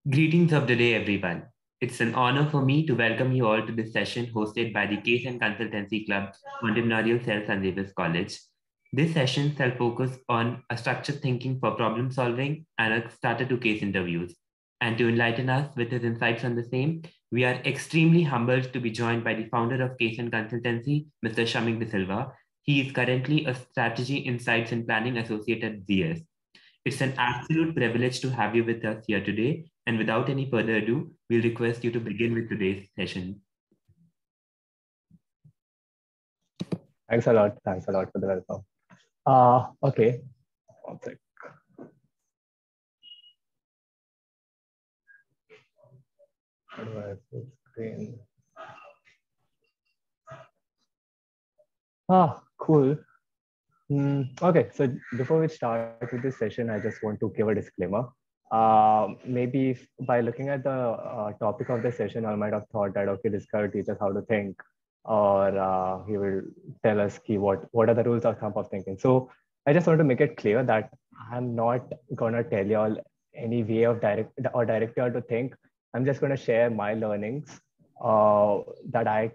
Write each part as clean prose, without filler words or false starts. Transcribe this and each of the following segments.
Greetings of the day, everyone. It's an honor for me to welcome you all to this session hosted by the Case and Consultancy Club, Entrepreneurial Cell, St.Xaviers College. This session shall focus on a structured thinking for problem solving and a starter to case interviews. And to enlighten us with his insights on the same, we are extremely humbled to be joined by the founder of Case and Consultancy, Mr. Shameek De Silva. He is currently a strategy, insights, and planning associate at ZS. It's an absolute privilege to have you with us here today. And without any further ado, we'll request you to begin with today's session. Thanks a lot. Thanks a lot for the welcome. Okay. One sec. How do I full screen? Cool. Okay, so before we start with this session, I just want to give a disclaimer. Maybe by looking at the topic of the session, I might have thought that, okay, this guy will teach us how to think, or he will tell us what are the rules of thumb of thinking. So I just want to make it clear that I'm not gonna tell you all any way of direct you all to think. I'm just gonna share my learnings that I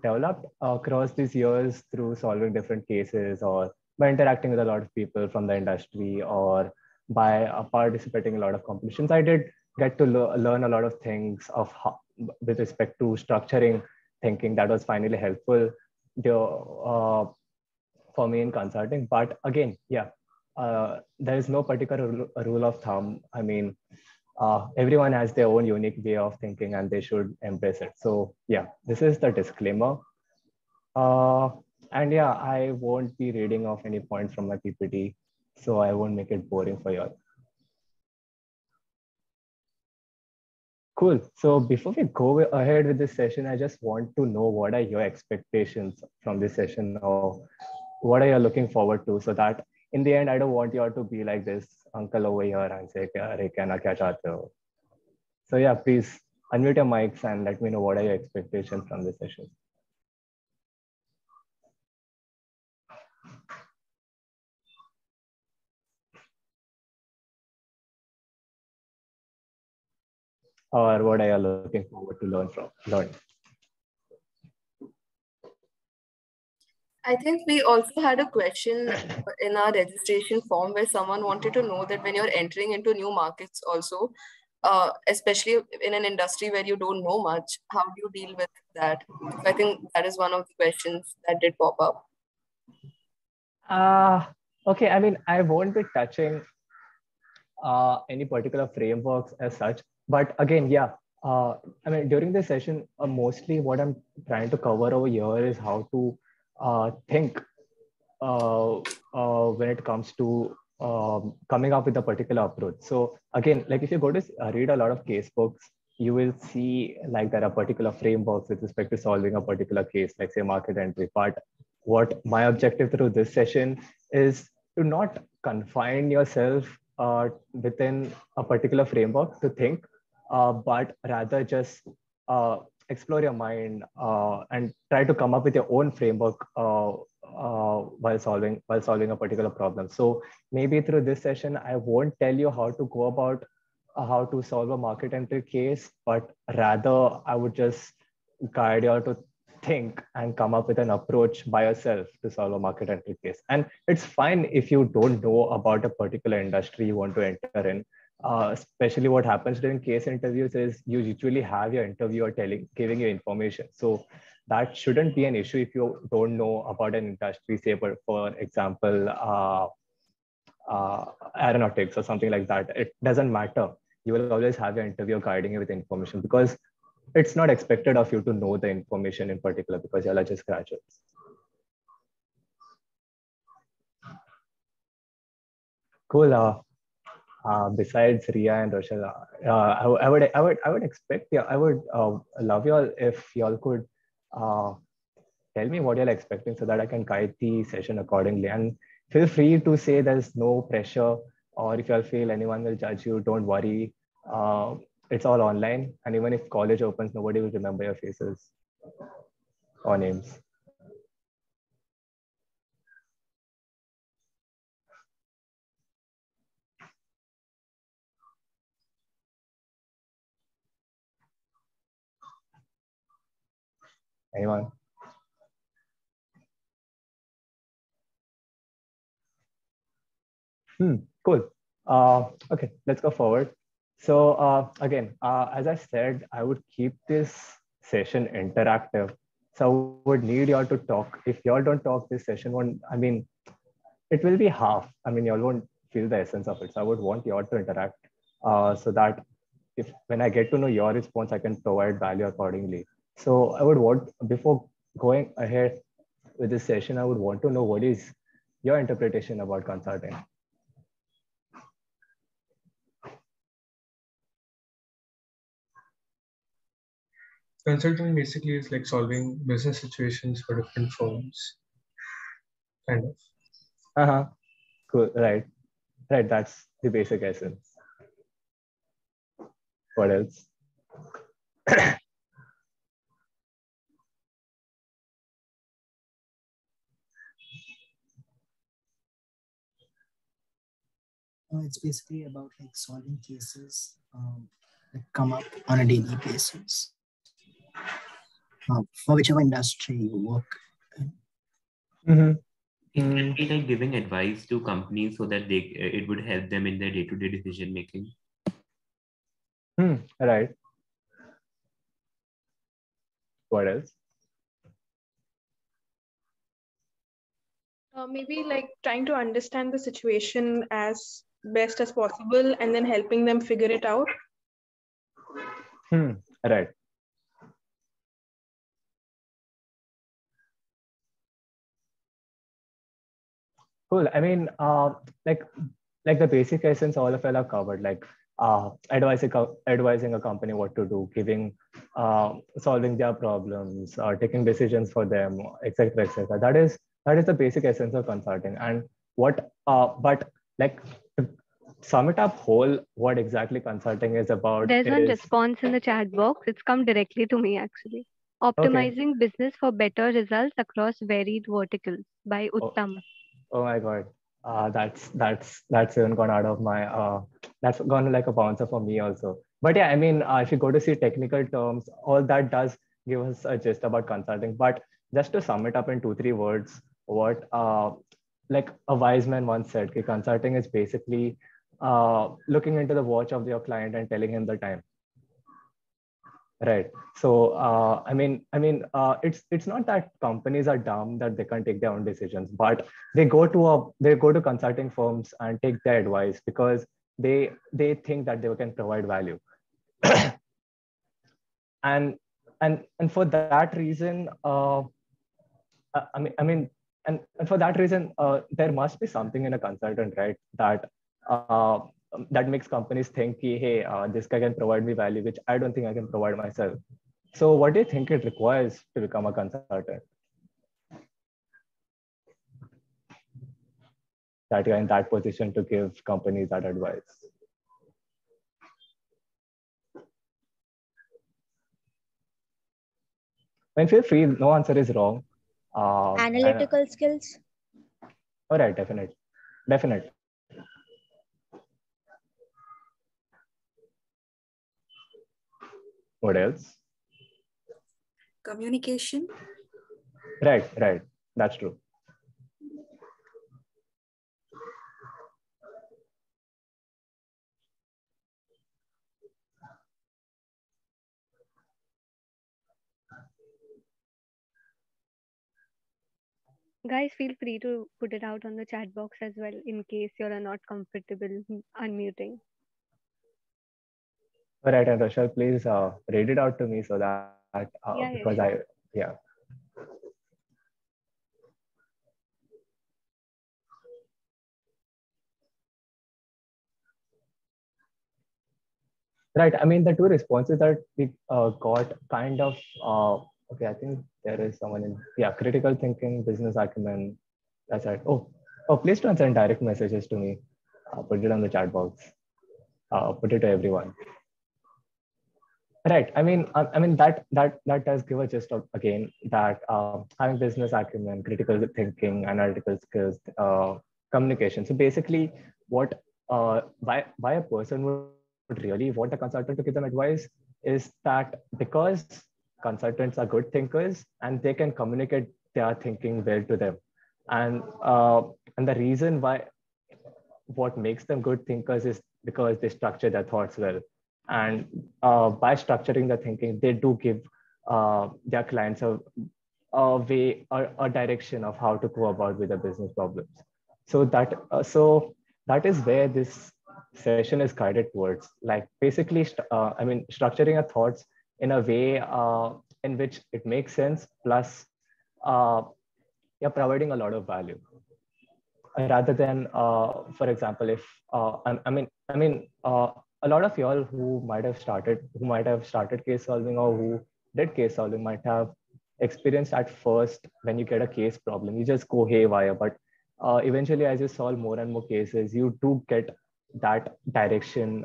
developed across these years through solving different cases or by interacting with a lot of people from the industry or by participating in a lot of competitions. I did get to learn a lot of things with respect to structuring thinking that was finally helpful for me in consulting. But again, yeah, there is no particular rule of thumb. I mean, everyone has their own unique way of thinking and they should embrace it. So yeah, this is the disclaimer. And yeah, I won't be reading off any points from my PPT, so I won't make it boring for you all. Cool. So before we go ahead with this session, I just want to know what are your expectations from this session, or what are you looking forward to, so that in the end, I don't want you all to be like this uncle over here and say, kya chahte ho? So yeah, please unmute your mics and let me know what are your expectations from this session. Or what are you looking forward to learn? I think we also had a question in our registration form where someone wanted to know that when you're entering into new markets also, especially in an industry where you don't know much, how do you deal with that? So I think that is one of the questions that did pop up. Okay, I mean, I won't be touching any particular frameworks as such, but again, yeah, I mean, during this session, mostly what I'm trying to cover over here is how to think when it comes to coming up with a particular approach. So again, like if you go to read a lot of case books, you will see like there are particular frameworks with respect to solving a particular case, like say market entry. But what my objective through this session is to not confine yourself within a particular framework to think, but rather just explore your mind and try to come up with your own framework while solving a particular problem. So maybe through this session, I won't tell you how to go about how to solve a market entry case, but rather I would just guide you to think and come up with an approach by yourself to solve a market entry case. And it's fine if you don't know about a particular industry you want to enter in. Especially what happens during case interviews is you usually have your interviewer giving you information. So that shouldn't be an issue if you don't know about an industry, say for example, aeronautics or something like that. It doesn't matter. You will always have your interviewer guiding you with information, because it's not expected of you to know the information in particular, because you're just graduates. Cool. Besides Ria and Rochelle, I would expect, yeah, I would love y'all if y'all could tell me what you're expecting so that I can guide the session accordingly. And feel free to say there's no pressure, or if y'all feel anyone will judge you, don't worry. It's all online, and even if college opens, nobody will remember your faces or names. Anyone? Cool. Okay, let's go forward. So again, as I said, I would keep this session interactive. So I would need y'all to talk. If y'all don't talk, this session won't, I mean, it will be half. I mean, y'all won't feel the essence of it. So I would want y'all to interact so that if when I get to know your response, I can provide value accordingly. So I would want, before going ahead with this session, I would want to know what is your interpretation about consulting. Consulting basically is like solving business situations for different firms, kind of. Uh-huh. Cool. Right. Right. That's the basic essence. What else? It's basically about like solving cases that come up on a daily basis for whichever industry you work in. Mm-hmm. It can be like giving advice to companies so that it would help them in their day-to-day decision making. Right. What else? Maybe like trying to understand the situation as best as possible and then helping them figure it out. Right. Cool. I mean, like the basic essence, all of y'all have covered. Like advising a company what to do, giving, solving their problems, taking decisions for them, etc., etc. That is the basic essence of consulting. And but like to sum it up whole, what exactly consulting is about There's one is response in the chat box. It's come directly to me actually. Optimizing business for better results across varied verticals by Uttam. Oh my God. That's even gone out of my that's gone like a bouncer for me also. But yeah, I mean, if you go to see technical terms, all that does give us a gist about consulting. But just to sum it up in 2 3 words, what like a wise man once said, कि consulting is basically looking into the watch of your client and telling him the time. Right. So it's not that companies are dumb that they can't take their own decisions, but they go to consulting firms and take their advice because they think that they can provide value. and for that reason, I mean, and for that reason, there must be something in a consultant, right? That makes companies think, hey, this guy can provide me value, which I don't think I can provide myself. So, what do you think it requires to become a consultant? That you're in that position to give companies that advice. When feel free, no answer is wrong. Analytical skills. All right, definitely. What else? Communication. Right. That's true. Guys, feel free to put it out on the chat box as well in case you're not comfortable unmuting. All right, and Rochelle, please read it out to me so that because Sure. yeah. Right. I mean, the 2 responses that we got kind of, okay, I think there is someone in, critical thinking, business acumen. That's right. Please don't send direct messages to me. Put it on the chat box. Put it to everyone. Right. I mean, that does give a gist of, again, that having business acumen, critical thinking, analytical skills, communication. So basically, what why a person would really want a consultant to give them advice is that because consultants are good thinkers and they can communicate their thinking well to them. And the reason why what makes them good thinkers is because they structure their thoughts well. And by structuring the thinking, they do give their clients a way or a direction of how to go about with the business problems. So that is where this session is guided towards. Like basically, structuring your thoughts in a way in which it makes sense. Plus, uh, you're providing a lot of value rather than, for example, if a lot of y'all who might have started case solving or who did case solving might have experienced at first when you get a case problem, you just go haywire. But eventually, as you solve more and more cases, you do get that direction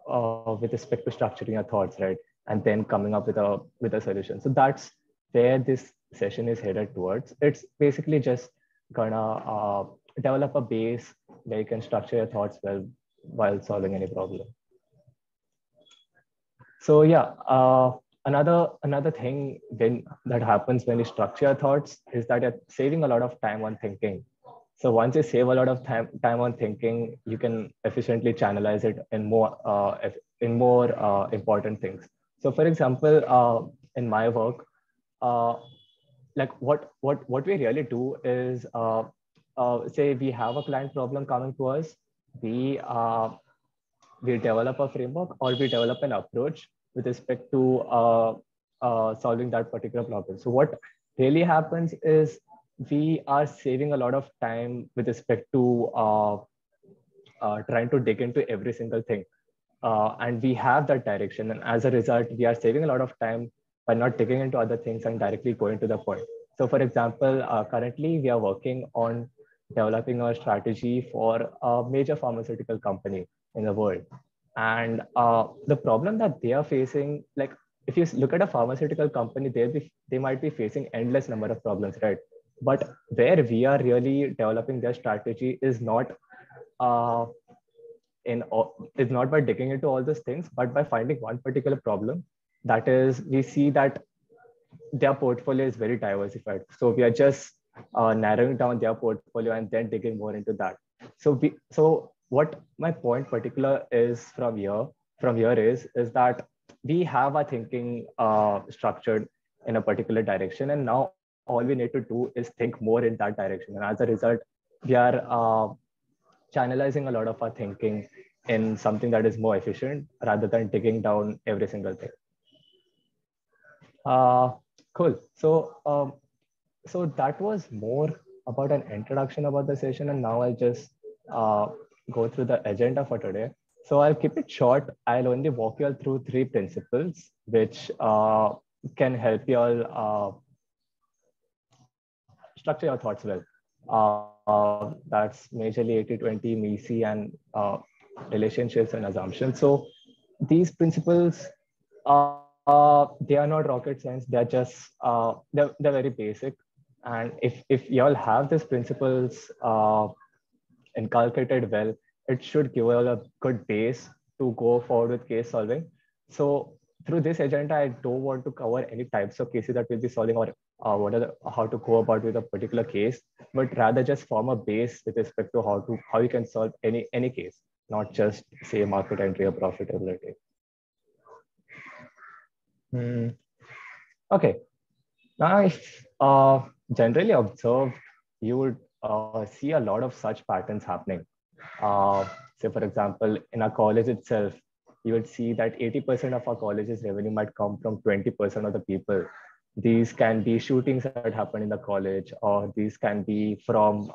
with respect to structuring your thoughts, right? And then coming up with a solution. So that's where this session is headed towards. It's basically just gonna develop a base where you can structure your thoughts well while solving any problem. So yeah, another thing that happens when you structure your thoughts is that you're saving a lot of time on thinking. So once you save a lot of time on thinking, you can efficiently channelize it in more important things. So for example, in my work, like what we really do is say we have a client problem coming to us, we we develop a framework or we develop an approach with respect to solving that particular problem. So what really happens is we are saving a lot of time with respect to trying to dig into every single thing. And we have that direction. And as a result, we are saving a lot of time by not digging into other things and directly going to the point. So for example, currently we are working on developing a strategy for a major pharmaceutical company in the world. And the problem that they are facing, like if you look at a pharmaceutical company, they might be facing endless number of problems, right? But where we are really developing their strategy is not it's not by digging into all those things, but by finding one particular problem. That is, we see that their portfolio is very diversified. So we are just narrowing down their portfolio and then digging more into that. So what my point particular is from here is that we have our thinking structured in a particular direction, and now all we need to do is think more in that direction. And as a result, we are channelizing a lot of our thinking in something that is more efficient rather than digging down every single thing. Cool. So that was more about an introduction about the session, and now I'll just go through the agenda for today. So I'll keep it short. I'll only walk you all through 3 principles which can help you all structure your thoughts well. That's majorly 80-20, MECE, and relationships and assumptions. So these principles, they are not rocket science. They're just they're very basic. And if you all have these principles inculcated well, it should give you all a good base to go forward with case solving. So through this agenda, I don't want to cover any types of cases that we'll be solving or how to go about with a particular case, but rather just form a base with respect to how you can solve any case, not just say market entry or profitability. Okay. Now, if generally observed, you would see a lot of such patterns happening. Say, for example, in our college itself, you would see that 80% of our college's revenue might come from 20% of the people. These can be shootings that happen in the college, or these can be from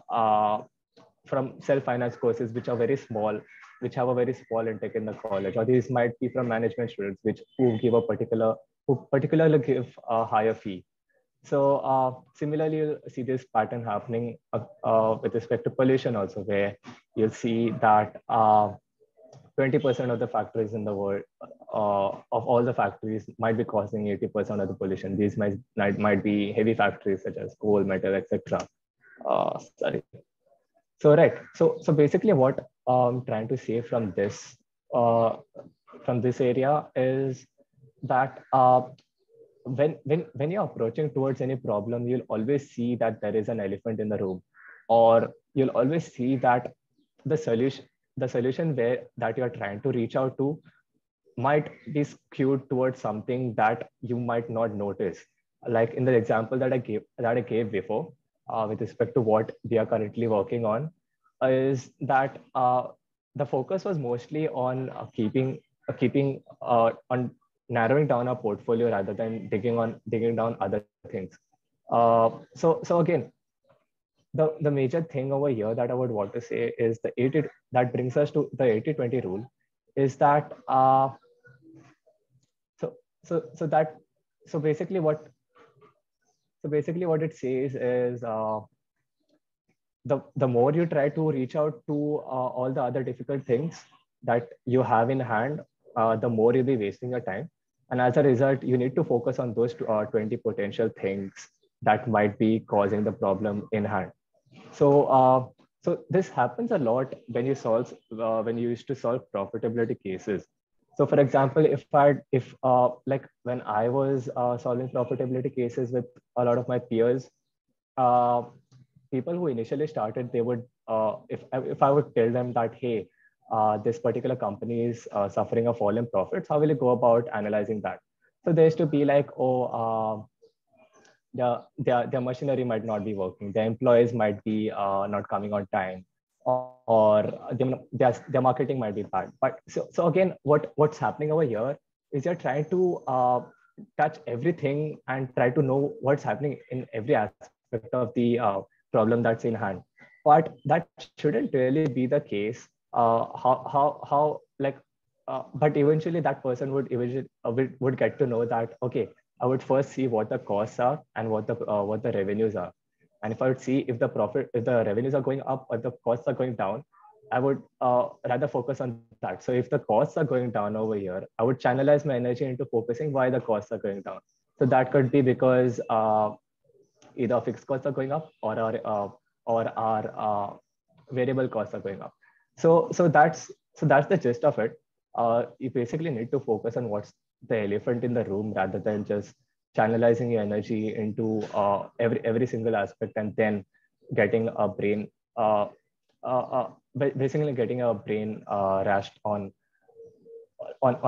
self-finance courses, which are very small, which have a very small intake in the college, or these might be from management students, who particularly give a higher fee. So similarly, you'll see this pattern happening with respect to pollution also, where you'll see that 20% of the factories in the world, of all the factories, might be causing 80% of the pollution. These might be heavy factories such as coal, metal, etc. Sorry. So right. So basically, what I'm trying to say from this area is that when you're approaching towards any problem, you'll always see that there is an elephant in the room, or you'll always see that the solution where that you're trying to reach out to might be skewed towards something that you might not notice. Like in the example that I gave before, with respect to what we are currently working on, is that the focus was mostly on on narrowing down our portfolio rather than digging down other things. So again, the major thing over here that I would want to say is the 80 that brings us to the 80/20 rule, is that so so so that so basically what it says is, the more you try to reach out to all the other difficult things that you have in hand, the more you'll be wasting your time. And as a result, you need to focus on those 20 potential things that might be causing the problem in hand. So this happens a lot when you used to solve profitability cases. So for example, if like when I was solving profitability cases with a lot of my peers, uh, people who initially started, they would, if I would tell them that, hey, this particular company is suffering a fall in profits, how will you go about analyzing that? So they used to be like, oh, their machinery might not be working, their employees might be not coming on time, or their marketing might be bad. But so again, what's happening over here is you're trying to touch everything and try to know what's happening in every aspect of the problem that's in hand. But that shouldn't really be the case. How like But eventually that person would get to know that, okay, I would first see what the costs are and what the revenues are. And if I would see if the revenues are going up or the costs are going down, I would rather focus on that. So if the costs are going down over here, I would channelize my energy into focusing why the costs are going down. So that could be because either fixed costs are going up, or our variable costs are going up. So that's the gist of it. You basically need to focus on what's the elephant in the room rather than just channelizing your energy into every single aspect and then getting a brain basically getting a brain rashed on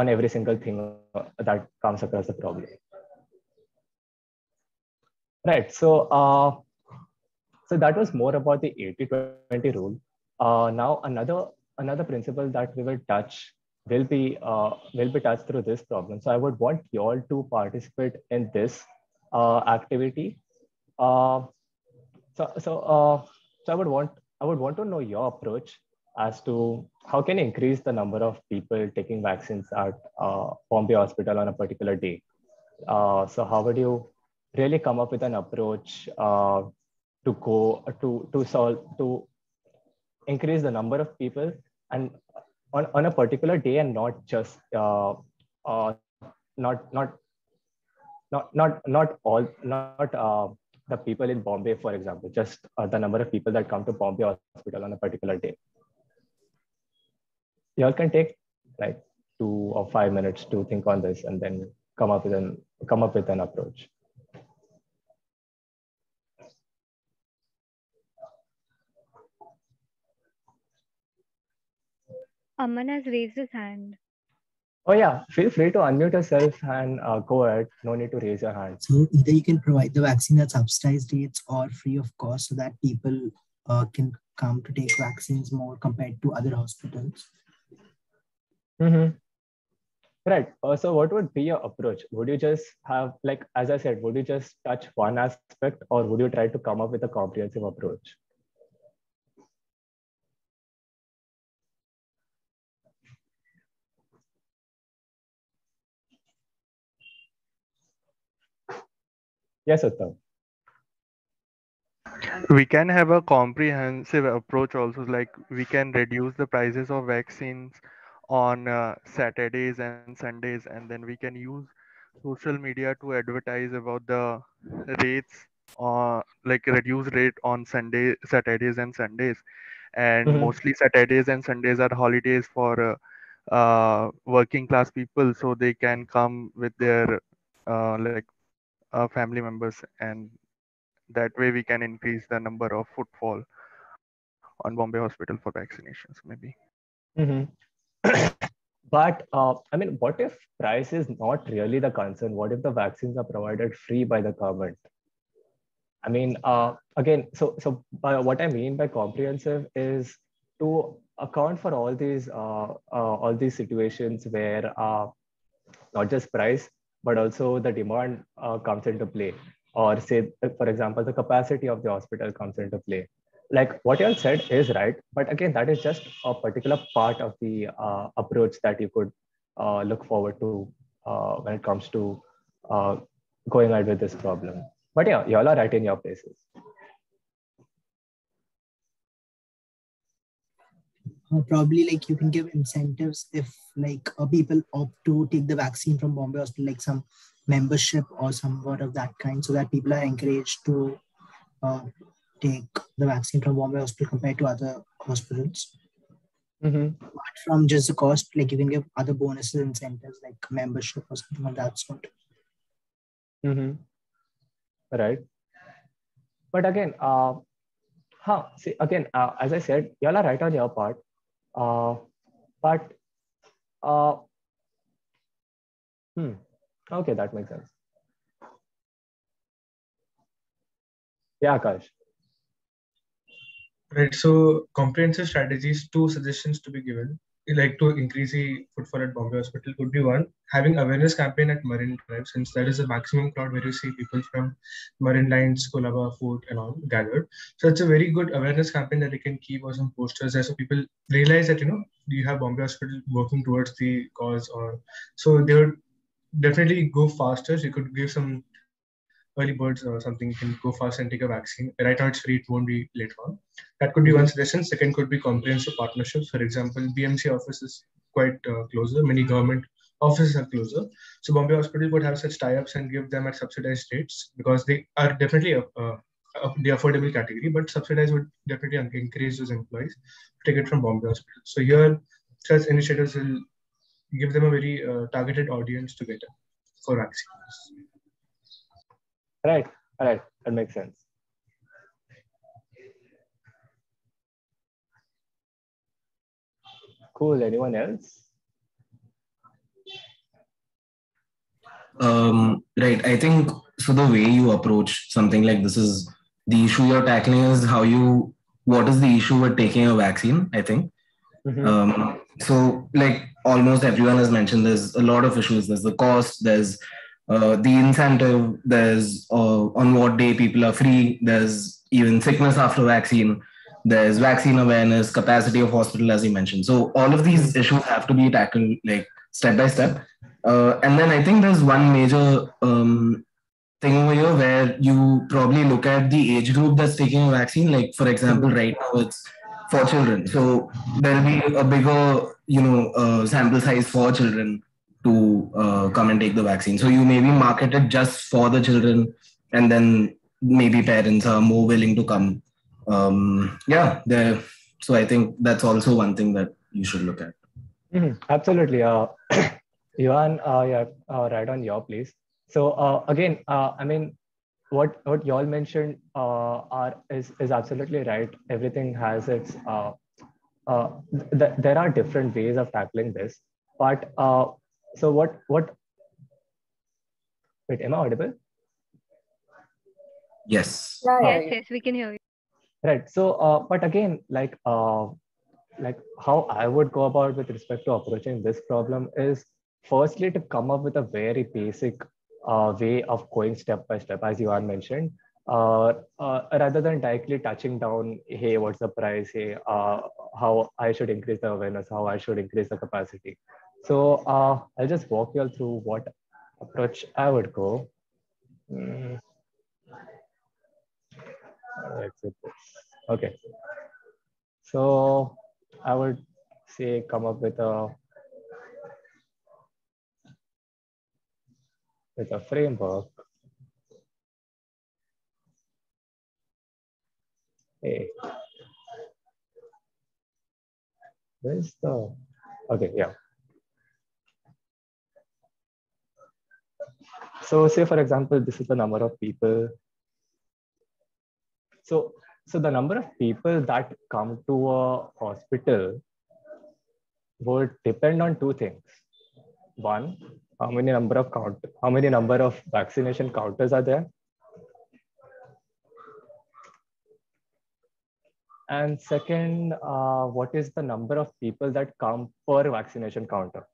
every single thing that comes across the problem. Right. So that was more about the 80/20 rule. Now another principle that we will be touched through this problem. So I would want you all to participate in this activity. Uh, so I would want to know your approach as to how can you increase the number of people taking vaccines at Bombay Hospital on a particular day. So how would you really come up with an approach to increase the number of people and on a particular day, and not just uh, not not not all not the people in Bombay, for example, just the number of people that come to Bombay Hospital on a particular day. You all can take like 2 or 5 minutes to think on this and then come up with an approach. Aman has raised his hand. Oh yeah, feel free to unmute yourself and go ahead. No need to raise your hand. So either you can provide the vaccine at subsidized rates or free of cost, so that people can come to take vaccines more compared to other hospitals. Mm-hmm. Right. So what would be your approach? Would you just have, like, as I said, would you just touch one aspect, or would you try to come up with a comprehensive approach? Yes, Uttam. We can have a comprehensive approach also, like we can reduce the prices of vaccines on Saturdays and Sundays, and then we can use social media to advertise about the rates, like reduce rate on Saturdays and Sundays. And Mm-hmm. mostly Saturdays and Sundays are holidays for working class people, so they can come with their like family members, and that way we can increase the number of footfall on Bombay Hospital for vaccinations, maybe. Mm-hmm. But I mean, what if price is not really the concern? What if the vaccines are provided free by the government? I mean, again, so what I mean by comprehensive is to account for all these situations where not just price, but also the demand comes into play, or say, for example, the capacity of the hospital comes into play. Like what you all said is right, but again, that is just a particular part of the approach that you could look forward to when it comes to uh, going ahead with this problem. But yeah, you all are right in your places. Probably like you can give incentives if like people opt to take the vaccine from Bombay Hospital, like some membership or somewhat of that kind, so that people are encouraged to uh, take the vaccine from Bombay Hospital compared to other hospitals. Mm-hmm. Apart from just the cost, like you can give other bonuses, incentives like membership or something of that sort. Mm-hmm. Right. But again, see, again, as I said, you all are right on your part. But uh, okay, that makes sense. Yeah, Akash. Right. So comprehensive strategies, two suggestions to be given. Like to increase the footfall at Bombay Hospital could be one, having awareness campaign at Marine Drive, since that is the maximum crowd where you see people from Marine Lines, Colaba, Fort and all gathered. So it's a very good awareness campaign that you can keep or some posters there so people realize that you have Bombay Hospital working towards the cause, or so they would definitely go faster. So you could give some early birds or something, you can go fast and take a vaccine. Right now it's free, it won't be later on. That could be one suggestion. Second could be comprehensive partnerships. For example, BMC office is quite closer. Many government offices are closer. So Bombay Hospital would have such tie-ups and give them at subsidized rates, because they are definitely the affordable category, but subsidized would definitely encourage those employees to take it from Bombay Hospital. So here, such initiatives will give them a very targeted audience to get it for vaccines. Right. That makes sense. Cool. Anyone else? Right. I think so. The way you approach something like this is the issue you're tackling is what is the issue with taking a vaccine? I think. So, like almost everyone has mentioned, there's a lot of issues. There's the cost, there's the incentive, there's on what day people are free, there's even sickness after vaccine, there's vaccine awareness, capacity of hospital, as you mentioned. So, all of these issues have to be tackled like step by step. And then I think there's one major thing over here where you probably look at the age group that's taking a vaccine. Like, for example, right now it's for children. So there'll be a bigger, sample size for children to come and take the vaccine. So you maybe market it just for the children, and then maybe parents are more willing to come. Yeah, there. So I think that's also one thing that you should look at. Absolutely. Yuan, yeah, right on your place. So again, I mean, what y'all mentioned is absolutely right. Everything has its there are different ways of tackling this, but so what wait, am I audible? Yes. Yes, we can hear you. Right. So but again, like how I would go about with respect to approaching this problem is firstly to come up with a very basic way of going step by step, as you are mentioned, rather than directly touching down, hey, what's the price? Hey, how I should increase the awareness, how I should increase the capacity. So I'll just walk you all through what approach I would go. Exit this. Okay. So I would say come up with a framework. Hey, where's the okay? Yeah. So say, for example, this is the number of people. So the number of people that come to a hospital would depend on two things. One, how many number of vaccination counters are there? And second, what is the number of people that come per vaccination counter?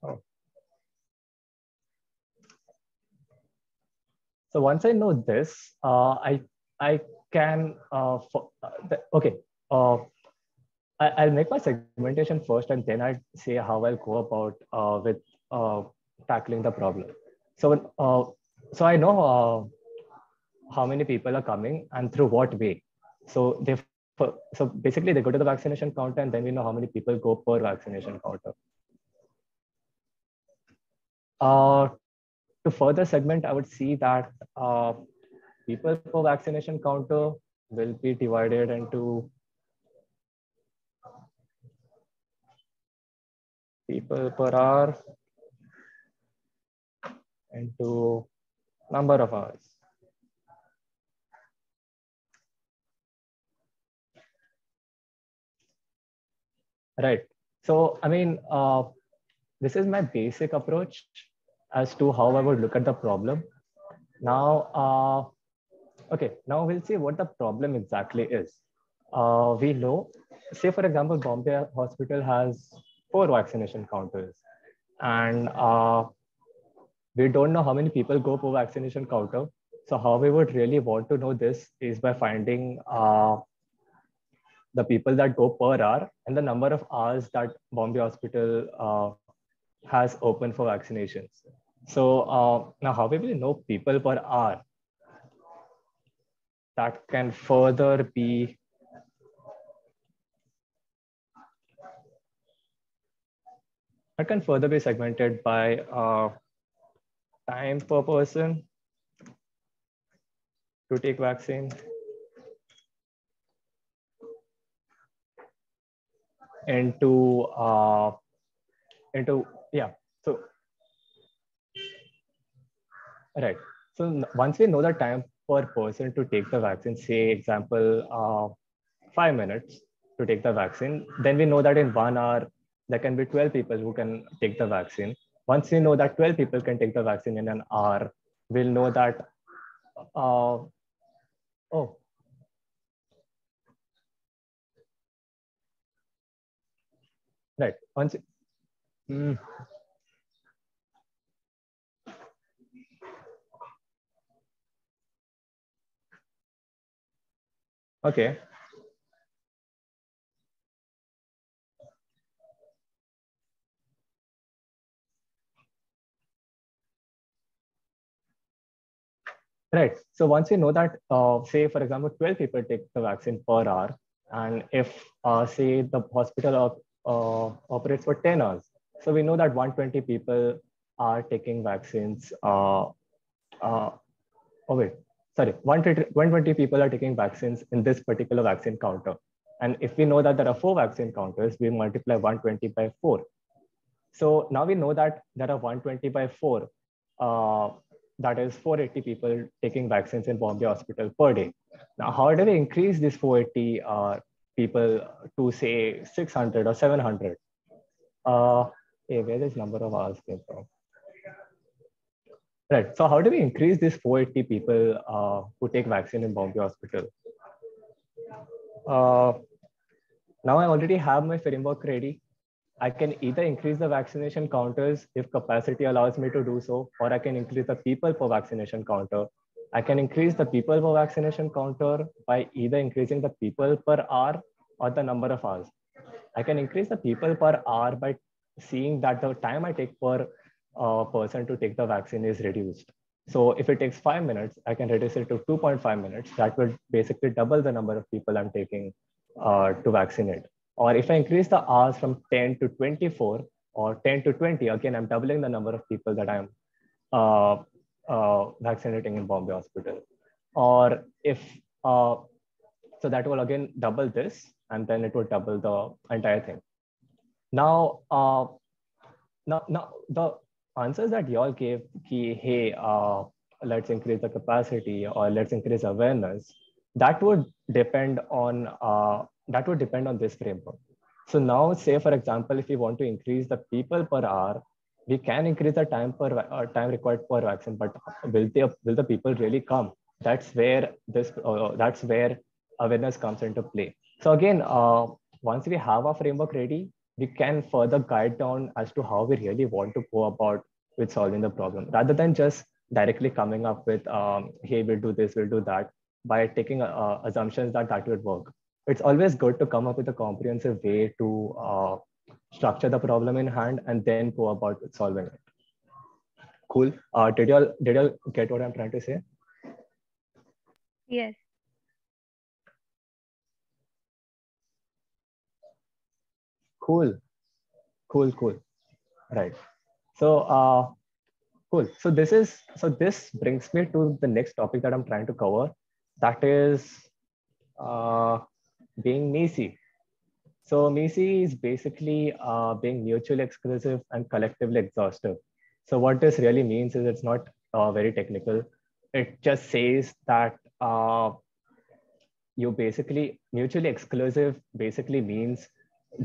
Oh. So once I know this, I can okay. I'll make my segmentation first, and then I'd say how I'll go about with tackling the problem. So I know how many people are coming and through what way. So basically they go to the vaccination counter, and then we know how many people go per vaccination counter. To further segment, I would see that people per vaccination counter will be divided into people per hour into number of hours. Right. So, I mean, this is my basic approach as to how I would look at the problem. Now, okay, now we'll see what the problem exactly is. We know, say for example, Bombay Hospital has 4 vaccination counters, and we don't know how many people go per vaccination counter. So how we would really want to know this is by finding the people that go per hour and the number of hours that Bombay Hospital has open for vaccinations. So now how we will know people per hour? That can further be segmented by time per person to take vaccine into yeah. So right. So once we know the time per person to take the vaccine, say example 5 minutes to take the vaccine, then we know that in 1 hour there can be 12 people who can take the vaccine. Once we know that 12 people can take the vaccine in an hour, we'll know that oh, right. Once okay. Right. So once we know that, say, for example, 12 people take the vaccine per hour, and if, say, the hospital operates for 10 hours, so we know that 120 people are taking vaccines. Oh, wait, sorry, 120 people are taking vaccines in this particular vaccine counter. And if we know that there are 4 vaccine counters, we multiply 120 by 4. So now we know that there are 120 by 4. That is 480 people taking vaccines in Bombay Hospital per day. Now, how do we increase these 480 people to say 600 or 700? Hey, where this number of hours came from? Right. So how do we increase these 480 people who take vaccine in Bombay Hospital? Now I already have my framework ready. I can either increase the vaccination counters if capacity allows me to do so, or I can increase the people per vaccination counter. I can increase the people per vaccination counter by either increasing the people per hour or the number of hours. I can increase the people per hour by seeing that the time I take per person to take the vaccine is reduced. So if it takes 5 minutes, I can reduce it to 2.5 minutes. That will basically double the number of people I'm taking to vaccinate. Or if I increase the hours from 10 to 24 or 10 to 20, again, I'm doubling the number of people that I'm vaccinating in Bombay Hospital. Or if, so that will again double this, and then it will double the entire thing. Now, now the answers that y'all gave, ki, hey, let's increase the capacity or let's increase awareness, that would depend on this framework. So now, say for example, if you want to increase the people per hour, we can increase the time required per vaccine, but will the people really come? That's where awareness comes into play. So again, once we have our framework ready, we can further guide down as to how we really want to go about with solving the problem, rather than just directly coming up with, hey, we'll do this, we'll do that, by taking assumptions that would work. It's always good to come up with a comprehensive way to structure the problem in hand and then go about solving it. Cool. Did y'all get what I'm trying to say? Yes. Cool. Right. So cool. So this brings me to the next topic that I'm trying to cover. That is being MECE. So MECE is basically being mutually exclusive and collectively exhaustive. So what this really means is it's not very technical. It just says that you basically mutually exclusive basically means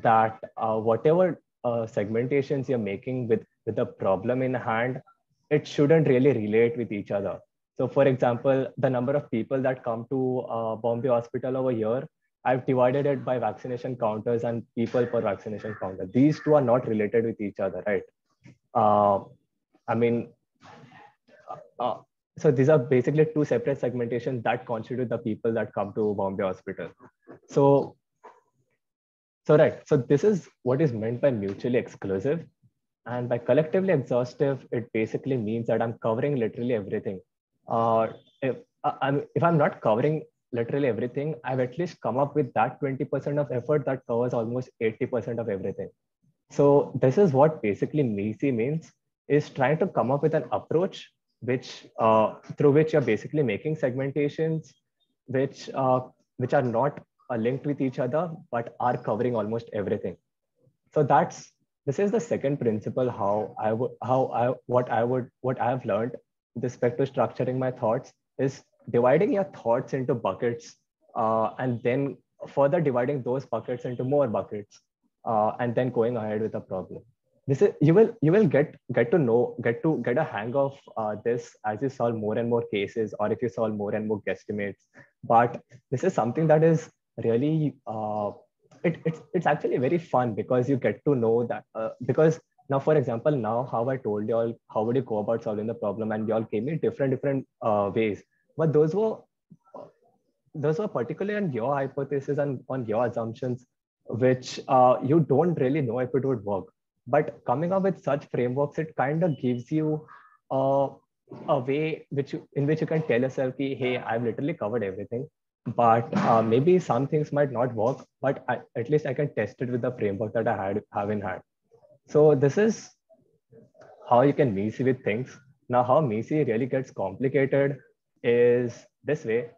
that whatever segmentations you're making with the problem in hand, it shouldn't really relate with each other. So for example, the number of people that come to Bombay hospital over here, I've divided it by vaccination counters and people per vaccination counter. These two are not related with each other, right? I mean, so these are basically two separate segmentations that constitute the people that come to Bombay hospital. So right. So this is what is meant by mutually exclusive. And by collectively exhaustive, it basically means that I'm covering literally everything. If I'm not covering literally everything, I've at least come up with that 20% of effort that covers almost 80% of everything. So this is what basically MECE means, is trying to come up with an approach through which you're basically making segmentations which are not linked with each other, but are covering almost everything. So this is the second principle what I have learned with respect to structuring my thoughts is dividing your thoughts into buckets, and then further dividing those buckets into more buckets, and then going ahead with the problem. This is you will get a hang of this as you solve more and more cases, or if you solve more and more guesstimates. But this is something that is really it's actually very fun, because you get to know that because now, for example, now how I told you all how would you go about solving the problem, and you all gave me different ways, but those were particularly on your hypothesis and on your assumptions, which you don't really know if it would work. But coming up with such frameworks, it kind of gives you a way in which you can tell yourself, hey, I've literally covered everything, but maybe some things might not work, but at least I can test it with the framework that I have in hand. So this is how you can MECE with things. Now, how MECE really gets complicated is this way.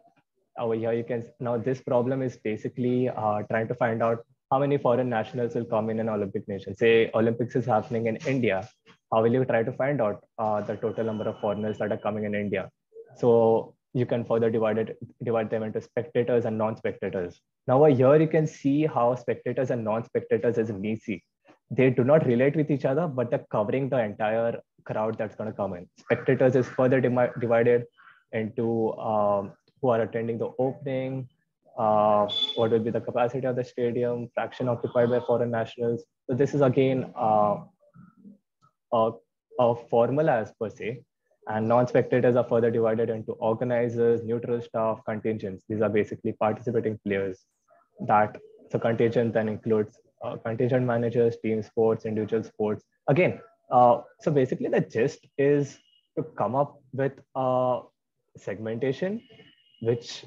Over here, you can now this problem is basically trying to find out how many foreign nationals will come in an Olympic nation. Say Olympics is happening in India. How will you try to find out the total number of foreigners that are coming in India? So you can further divide them into spectators and non-spectators. Now here you can see how spectators and non-spectators is MECE. They do not relate with each other, but they're covering the entire crowd that's going to come in. Spectators is further divided into who are attending the opening, what will be the capacity of the stadium, fraction occupied by foreign nationals. So this is again a formula as per se, and non-spectators are further divided into organizers, neutral staff, contingents. These are basically participating players. So contingent then includes contingent managers, team sports, individual sports. Again, so basically the gist is to come up with a segmentation which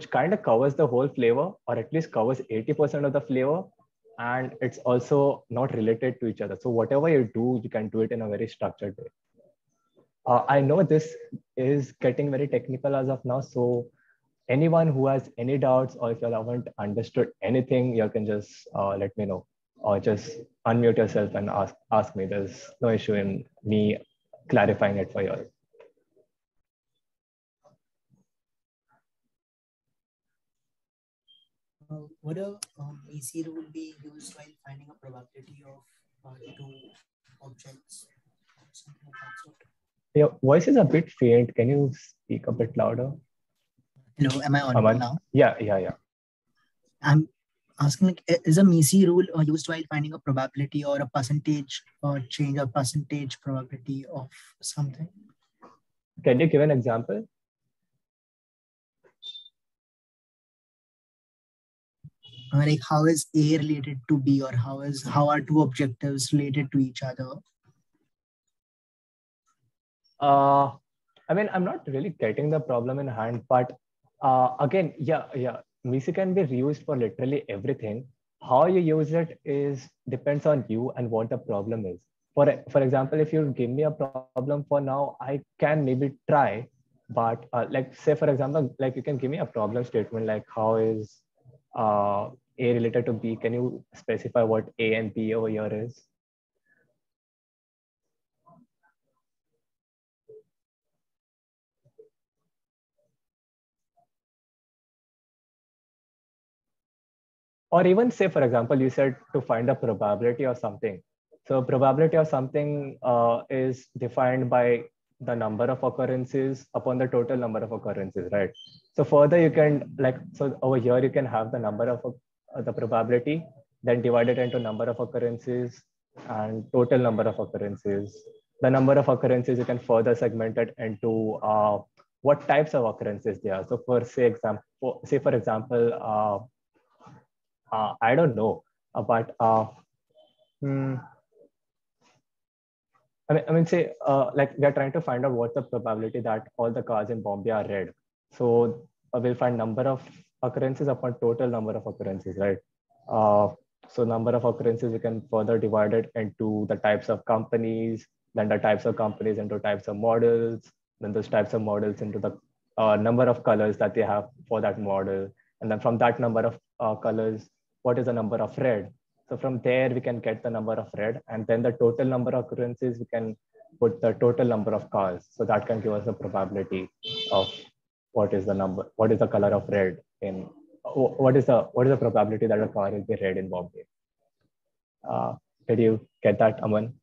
kind of covers the whole flavor, or at least covers 80% of the flavor, and it's also not related to each other. So whatever you do, you can do it in a very structured way. I know this is getting very technical as of now, so anyone who has any doubts, or if you haven't understood anything, you can just let me know. or just unmute yourself and ask me. There's no issue in me clarifying it for you all. Would a Macy rule be used while finding a probability of two objects? Something of that sort. Your voice is a bit faint. Can you speak a bit louder? Hello, am I audible now? Yeah. I'm asking, like, is a Macy rule used while finding a probability or a percentage or change or percentage probability of something? Can you give an example? Like, how is A related to B, or how are two objectives related to each other? I mean, I'm not really getting the problem in hand, but again, Misi can be reused for literally everything. How you use it depends on you and what the problem is. For example, if you give me a problem for now, I can maybe try, but like say for example, like you can give me a problem statement like how is A related to B. Can you specify what A and B over here is? Or even say, for example, you said to find a probability of something. So probability of something is defined by the number of occurrences upon the total number of occurrences, right? So further you can so over here you can have the number of the probability, then divide it into number of occurrences and total number of occurrences. The number of occurrences you can further segment it into what types of occurrences they are. So for for example, I don't know, but say like we are trying to find out what's the probability that all the cars in Bombay are red. So we'll find number of occurrences upon total number of occurrences, right? So number of occurrences, we can further divide it into the types of companies, then the types of companies into types of models, then those types of models into the number of colors that they have for that model. And then from that number of colors, what is the number of red? So from there, we can get the number of red, and then the total number of occurrences, we can put the total number of cars. So that can give us a probability of what is the color of red in, what is the probability that a car will be red in Bombay. Did you get that, Aman?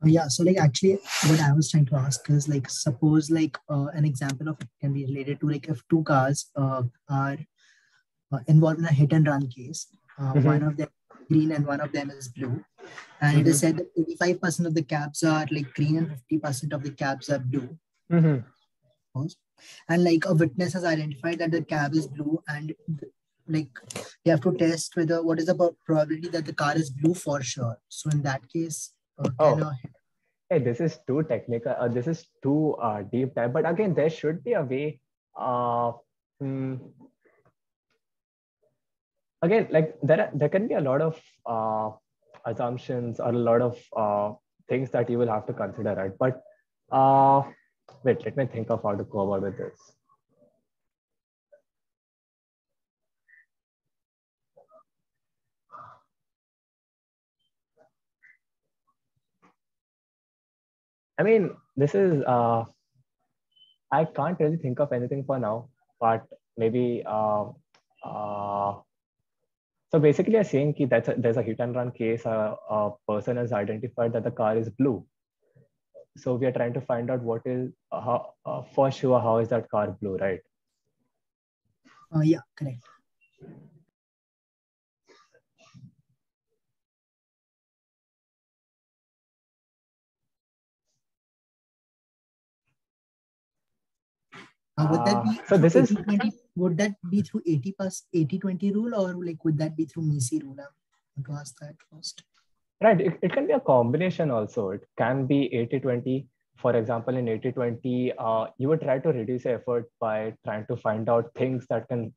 Yeah, so like actually what I was trying to ask is like, suppose like an example of it can be related to like if two cars are involved in a hit and run case, one of them green and one of them is blue, and it is said that 85% of the cabs are like green and 50% of the cabs are blue. And like a witness has identified that the cab is blue, and like they have to test whether what is the probability that the car is blue for sure. So in that case, hey, this is too technical. This is too deep dive. But again, there should be a way. Again, like there can be a lot of assumptions or a lot of things that you will have to consider, right? But wait, let me think of how to go about with this. I mean, this is I can't really think of anything for now, but maybe so basically, you're saying that there's a hit and run case. A person has identified that the car is blue. So we are trying to find out what is for sure how is that car blue, right? Yeah, correct. Would that be so this is would that be through 80/20 rule, or like would that be through Macy rule? I'm going to ask that first. Right, it can be a combination also. It can be 80/20. For example, in 80/20, you would try to reduce effort by trying to find out things that can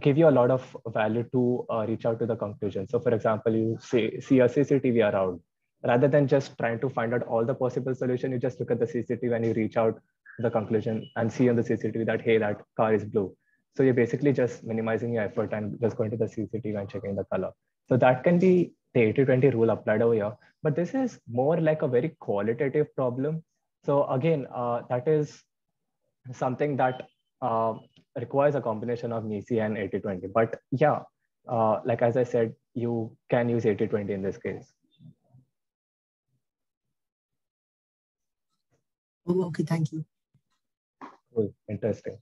give you a lot of value to reach out to the conclusion. So for example, you see a CCTV around. Rather than just trying to find out all the possible solution, you just look at the CCTV and you reach out to the conclusion and see on the CCTV that, hey, that car is blue. So you're basically just minimizing your effort and just going to the CCTV and checking the color. So that can be the 80-20 rule applied over here. But this is more like a very qualitative problem. So again, that is something that requires a combination of MECE and 80-20. But yeah, like as I said, you can use 80-20 in this case. Oh, okay, thank you. Cool, interesting.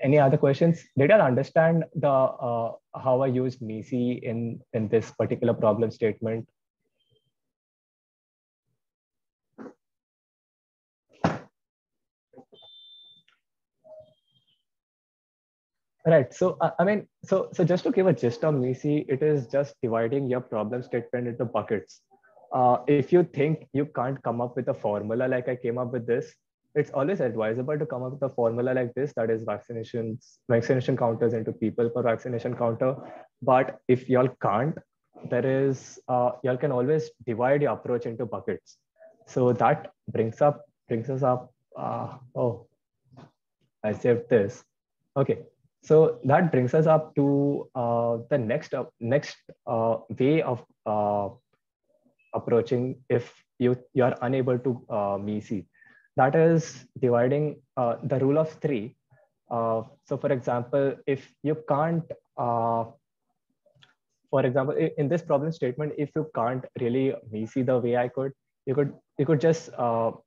Any other questions? Did I understand the how I used MECE in this particular problem statement? Right. So I mean, so just to give a gist of MECE, it is just dividing your problem statement into buckets. If you think you can't come up with a formula like I came up with this, it's always advisable to come up with a formula like this, that is vaccination counters into people per vaccination counter. But if y'all can't, there is y'all can always divide your approach into buckets. So that brings us up. Oh, I saved this. Okay. So that brings us up to the next way of approaching if you are unable to MECE. That is dividing the rule of three. So for example, if you can't, for example, in this problem statement, if you can't really MECE the way I could, you could just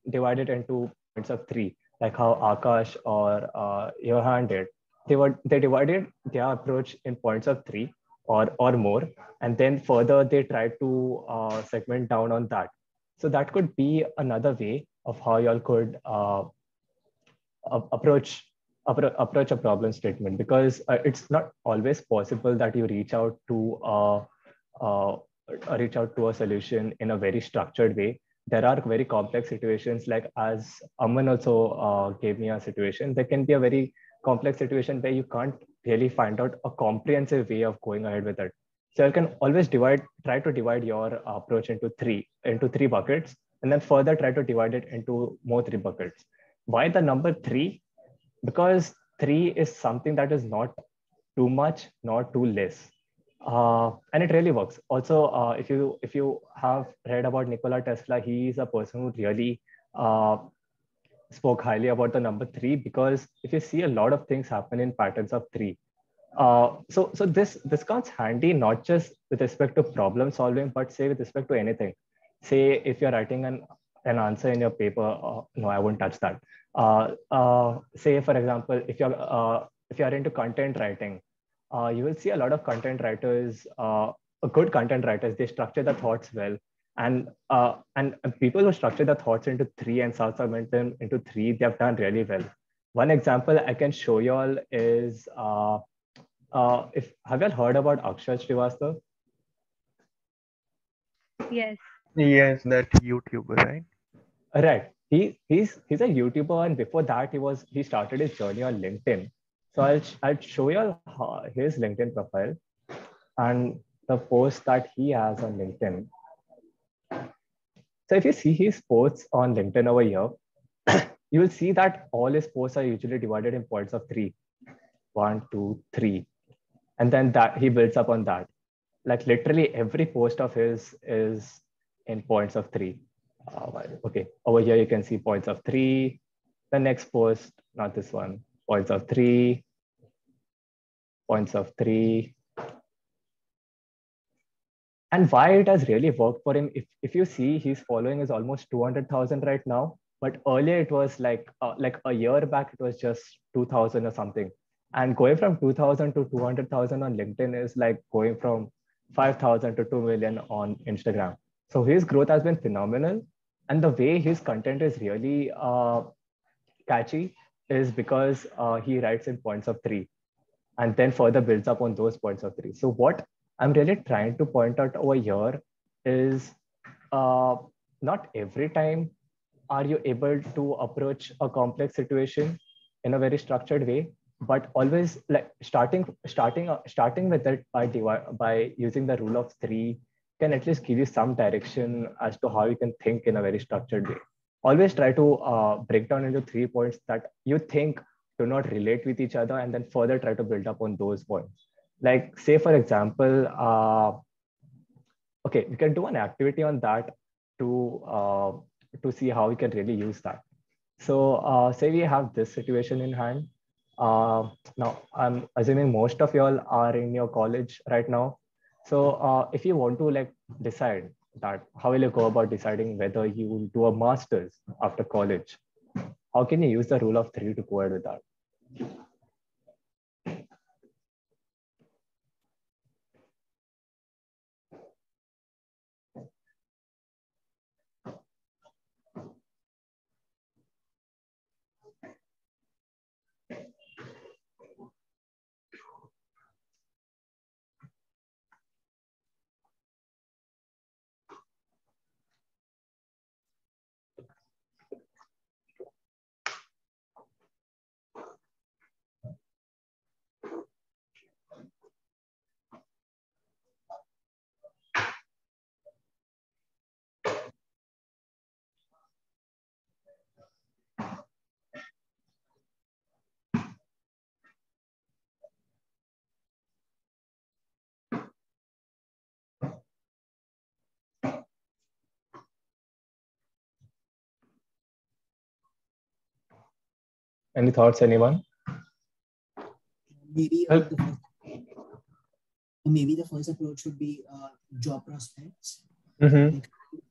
divide it into points of three, like how Akash or Johan did. They divided their approach in points of three or more, and then further they tried to segment down on that. So that could be another way of how y'all could approach a problem statement, because it's not always possible that you reach out to a solution in a very structured way. There are very complex situations, like as Aman also gave me a situation. There can be a very complex situation where you can't really find out a comprehensive way of going ahead with it. So you can always try to divide your approach into three buckets, and then further try to divide it into more three buckets. Why the number three? Because three is something that is not too much, not too less. And it really works. Also, if you have read about Nikola Tesla, he is a person who really spoke highly about the number three, because if you see a lot of things happen in patterns of three. So this comes handy not just with respect to problem solving, but say with respect to anything. Say if you're writing an answer in your paper, no, I won't touch that. Say for example, if you're into content writing, you will see a lot of content writers, good content writers. They structure the thoughts well, and people who structure the thoughts into three and subsegment them into three, they have done really well. One example I can show you all is if have you all heard about Akshay Srivastav? Yes. Yes, that YouTuber, right? Right. He's a YouTuber, and before that he started his journey on LinkedIn. So I'll show you all his LinkedIn profile and the post that he has on LinkedIn. So if you see his posts on LinkedIn over here, you will see that all his posts are usually divided in points of three. 1, 2, 3. And then that he builds up on that. Like literally every post of his is in points of three. Okay, over here you can see points of three. The next post, not this one, points of three, points of three. And why it has really worked for him, if you see, his following is almost 200,000 right now. But earlier it was like a year back, it was just 2,000 or something. And going from 2,000 to 200,000 on LinkedIn is like going from 5,000 to 2 million on Instagram. So his growth has been phenomenal. And the way his content is really catchy is because he writes in points of three and then further builds up on those points of three. So what I'm really trying to point out over here is not every time are you able to approach a complex situation in a very structured way, but always like starting with it by using the rule of three can at least give you some direction as to how you can think in a very structured way. Always try to break down into 3 points that you think do not relate with each other, and then further try to build up on those points. Like say, for example, okay, we can do an activity on that to see how we can really use that. So say we have this situation in hand. Now, I'm assuming most of y'all are in your college right now. So if you want to like decide that, how will you go about deciding whether you will do a master's after college? How can you use the rule of three to go ahead with that? Any thoughts, anyone? Maybe the first approach would be job prospects. Like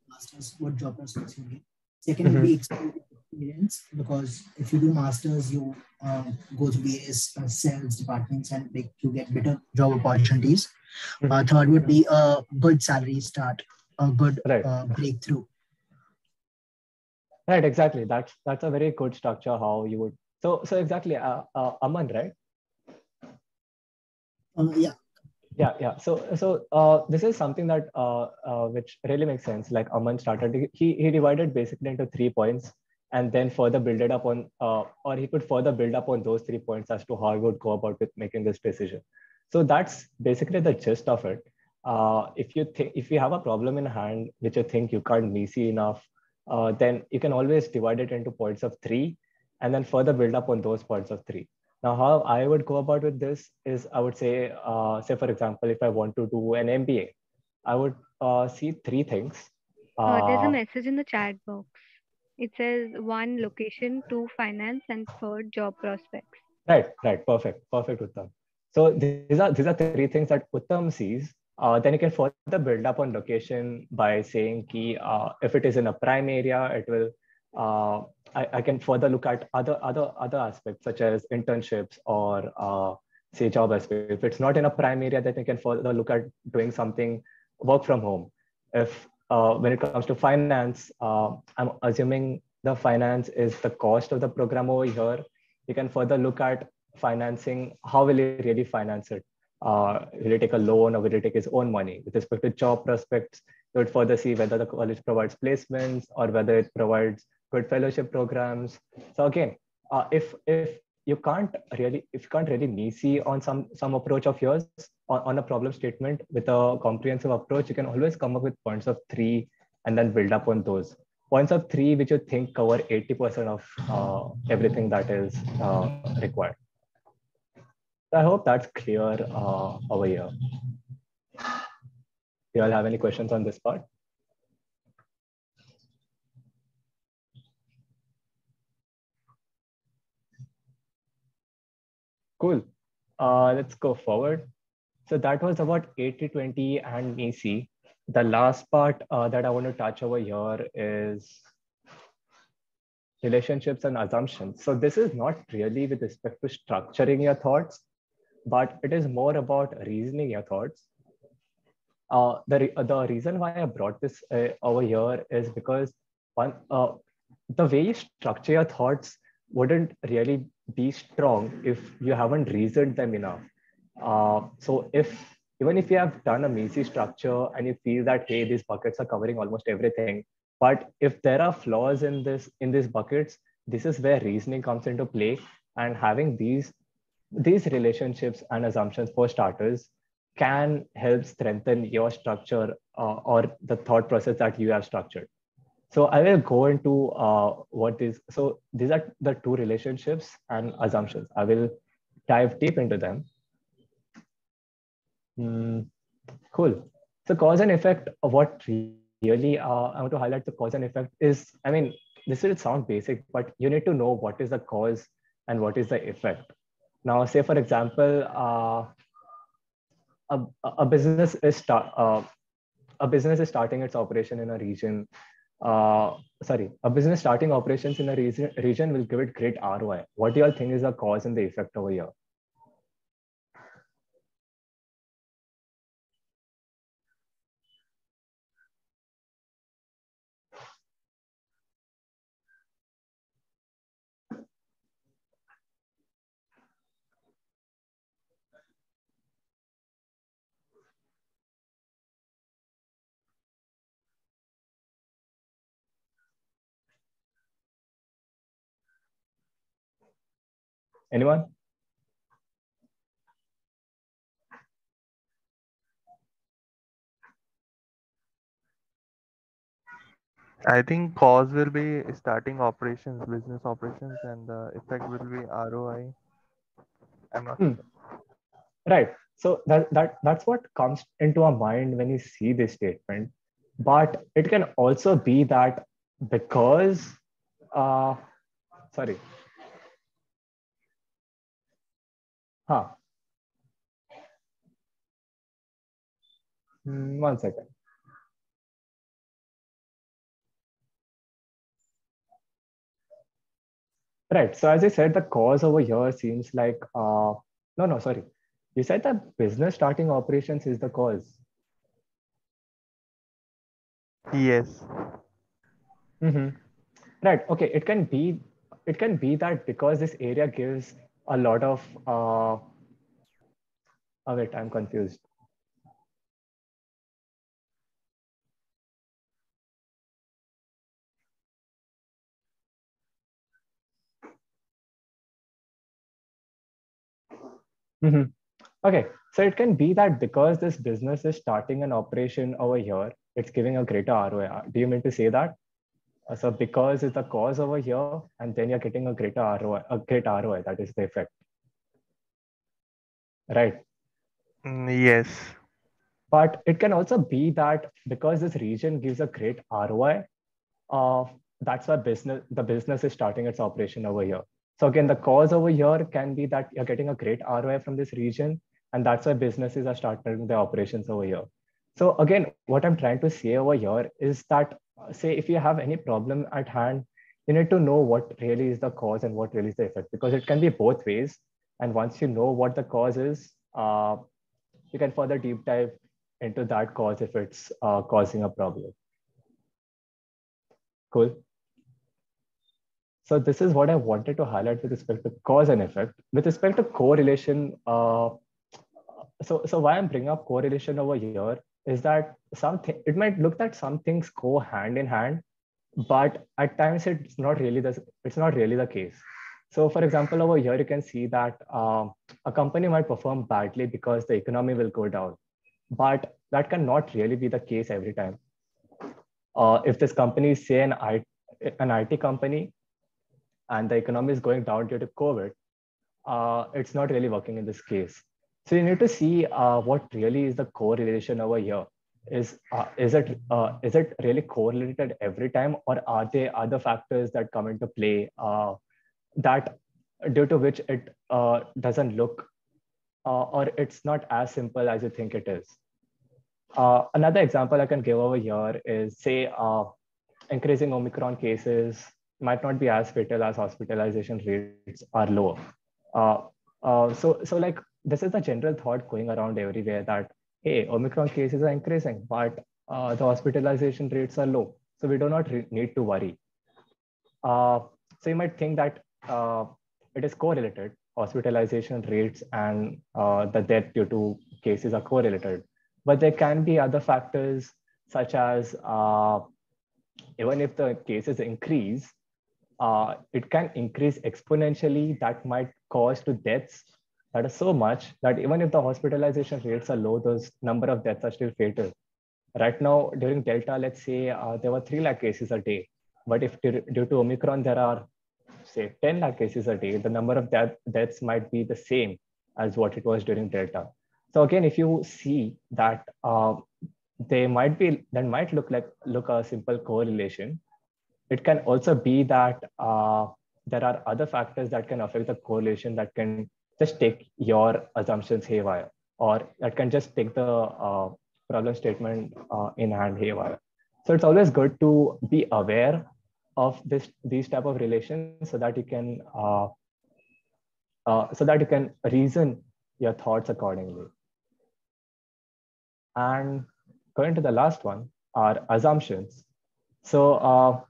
masters, what job prospects you get. Second would be experience, because if you do masters, you go to various sales departments and you get better job opportunities. Third would be a good salary start, a good breakthrough. Right, exactly. That's a very good structure. How you would so exactly. Aman, right? Yeah. So this is something that which really makes sense. Like Aman started, he divided basically into 3 points, and then further build it up on, or he could further build up on those 3 points as to how he would go about with making this decision. So that's basically the gist of it. If you have a problem in hand which you think you can't see enough, then you can always divide it into points of 3, and then further build up on those points of 3. Now, how I would go about with this is, I would say for example, if I want to do an MBA, I would see 3 things. There's a message in the chat box. It says 1, location, 2, finance, and 3rd, job prospects. Right. Perfect, Uttam. So these are 3 things that Uttam sees. Then you can further build up on location by saying ki, if it is in a prime area, it will. I can further look at other aspects such as internships or say job aspects. If it's not in a prime area, then you can further look at doing something work from home. If when it comes to finance, I'm assuming the finance is the cost of the program over here. You can further look at financing. How will he really finance it? Will he take a loan, or will he take his own money? With respect to job prospects, you would further see whether the college provides placements or whether it provides good fellowship programs. So again, if you can't really see on some approach of yours on a problem statement with a comprehensive approach, you can always come up with points of 3 and then build up on those points of 3, which you think cover 80% of everything that is required. So I hope that's clear over here. Do you all have any questions on this part? Cool. Let's go forward. So that was about 80-20 and NICI. The last part that I want to touch over here is relationships and assumptions. So this is not really with respect to structuring your thoughts, but it is more about reasoning your thoughts. The reason why I brought this over here is because the way you structure your thoughts wouldn't really be strong if you haven't reasoned them enough. So even if you have done a MECE structure and you feel that, hey, these buckets are covering almost everything, but if there are flaws in these buckets, this is where reasoning comes into play, and having these relationships and assumptions for starters can help strengthen your structure or the thought process that you have structured. So I will go into so these are the two relationships and assumptions. I will dive deep into them. Cool. So cause and effect of what really I want to highlight the cause and effect is, I mean, this will sound basic, but you need to know what is the cause and what is the effect. Now, say for example, a a business is starting its operation in a region. A business starting operations in a region will give it great ROI. What do you all think is the cause and the effect over here? Anyone? I think cause will be starting operations, business operations, and the effect will be ROI. I'm not sure. Right. So that's what comes into our mind when you see this statement. But it can also be that because, uh, sorry, huh? 1 second. Right. So as I said, the cause over here seems like no, sorry. You said that business starting operations is the cause. Yes. Right. Okay. It can be that because this area gives a lot of oh wait, I'm confused. Okay, so it can be that because this business is starting an operation over here, it's giving a greater ROI. Do you mean to say that? So because it's the cause over here, and then you're getting a greater ROI, a great ROI. That is the effect, right? Yes. But it can also be that because this region gives a great ROI, uh, that's why the business is starting its operation over here. So again, the cause over here can be that you're getting a great ROI from this region, and that's why businesses are starting their operations over here. So again, what I'm trying to say over here is that, say, if you have any problem at hand, you need to know what really is the cause and what really is the effect, because it can be both ways. And once you know what the cause is, you can further deep dive into that cause if it's causing a problem. Cool. So this is what I wanted to highlight with respect to cause and effect. With respect to correlation, so why I'm bringing up correlation over here is that it might look that some things go hand in hand, but at times it's not really the case. So for example, over here you can see that a company might perform badly because the economy will go down, but that cannot really be the case every time. If this company is, say, an IT company, and the economy is going down due to COVID, it's not really working in this case. So you need to see what really is the correlation over here. Is it really correlated every time, or are there other factors that come into play that due to which it doesn't look or it's not as simple as you think it is? Another example I can give over here is, say, increasing Omicron cases might not be as fatal as hospitalization rates are lower. So like this is the general thought going around everywhere that, hey, Omicron cases are increasing, but the hospitalization rates are low, so we do not need to worry. So you might think that it is correlated. Hospitalization rates and the death due to cases are correlated, but there can be other factors such as even if the cases increase, it can increase exponentially. That might cause to deaths that are so much that even if the hospitalization rates are low, those number of deaths are still fatal. Right now, during Delta, let's say there were 3 lakh cases a day. But if due to Omicron, there are, say, 10 lakh cases a day, the number of deaths might be the same as what it was during Delta. So again, if you see that that might look a simple correlation, it can also be that there are other factors that can affect the correlation that can just take your assumptions haywire, or that can just take the problem statement in hand haywire. So it's always good to be aware of these type of relations so that you can reason your thoughts accordingly. And going to the last one are assumptions. So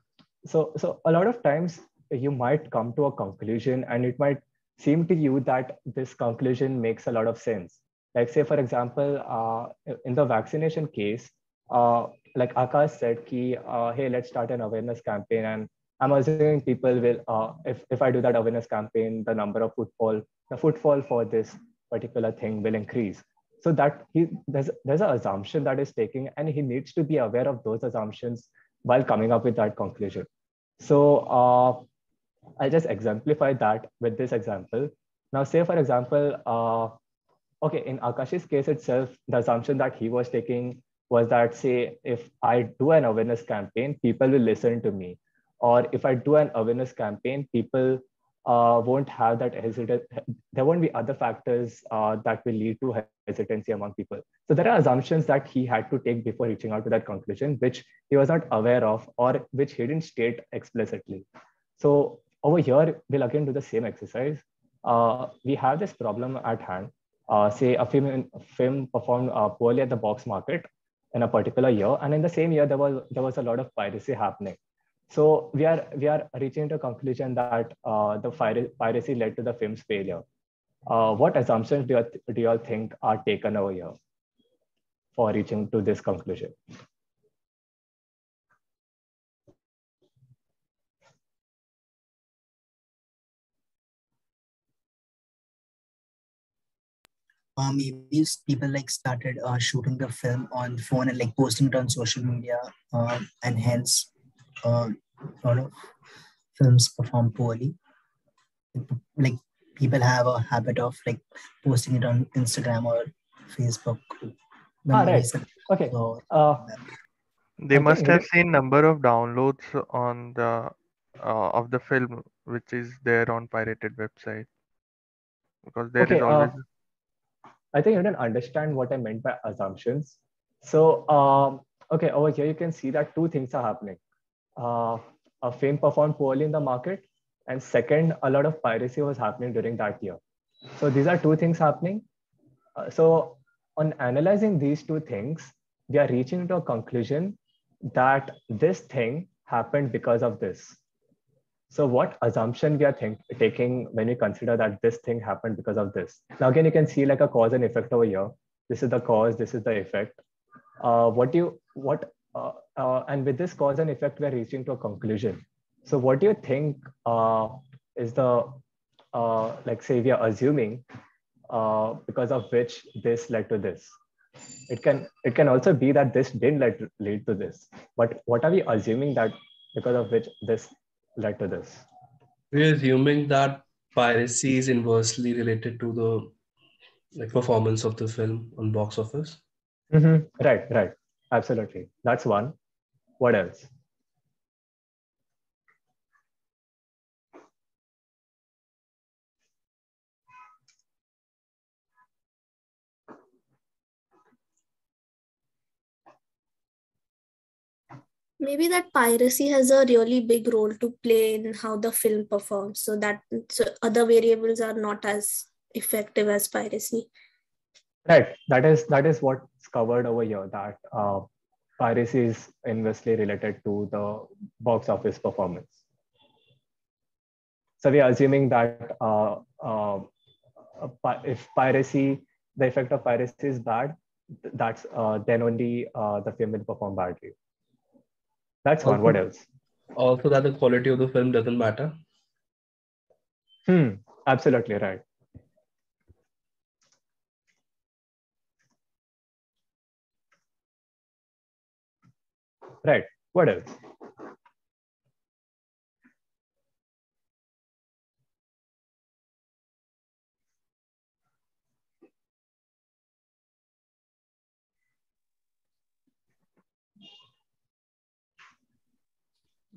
so a lot of times you might come to a conclusion and it might seem to you that this conclusion makes a lot of sense. Like, say, for example, in the vaccination case, like Akash said, hey, let's start an awareness campaign. And I'm assuming people will, if I do that awareness campaign, the number of the footfall for this particular thing will increase. So that there's an assumption that is taking, and he needs to be aware of those assumptions while coming up with that conclusion. So I'll just exemplify that with this example. Now, say, for example, okay, in Akash's case itself, the assumption that he was taking was that, say, if I do an awareness campaign, people will listen to me. Or if I do an awareness campaign, people won't have that hesitancy. There won't be other factors that will lead to hesitancy among people. So there are assumptions that he had to take before reaching out to that conclusion, which he was not aware of, or which he didn't state explicitly. So over here, we'll again do the same exercise. We have this problem at hand. Say a film performed poorly at the box market in a particular year, and in the same year there was a lot of piracy happening. So we are reaching to a conclusion that the piracy led to the film's failure. What assumptions do you all think are taken over here for reaching to this conclusion? Maybe people like started shooting the film on phone and like posting it on social media, and hence a lot of films perform poorly. Like people have a habit of like posting it on Instagram or Facebook. Right. Okay. They must have seen number of downloads on the of the film which is there on pirated website, because there is always. I think you didn't understand what I meant by assumptions. So okay, over here you can see that two things are happening. A film performed poorly in the market, and second, a lot of piracy was happening during that year. So these are two things happening. So on analyzing these two things, we are reaching to a conclusion that this thing happened because of this. So what assumption we are taking when we consider that this thing happened because of this? Now, again, you can see like a cause and effect over here. This is the cause, this is the effect. And with this cause and effect, we are reaching to a conclusion. So what do you think is the, like, say, we are assuming because of which this led to this? It can also be that this didn't lead to this. But what are we assuming that because of which this led to this? We're assuming that piracy is inversely related to the performance of the film on box office. Right. Absolutely. That's one. What else? Maybe that piracy has a really big role to play in how the film performs, so other variables are not as effective as piracy. Right. That is what's covered over here, that piracy is inversely related to the box office performance. So we are assuming that if the effect of piracy is bad, that's then only the film will perform badly. That's one. What else? Also, that the quality of the film doesn't matter. Absolutely right. Right. What else?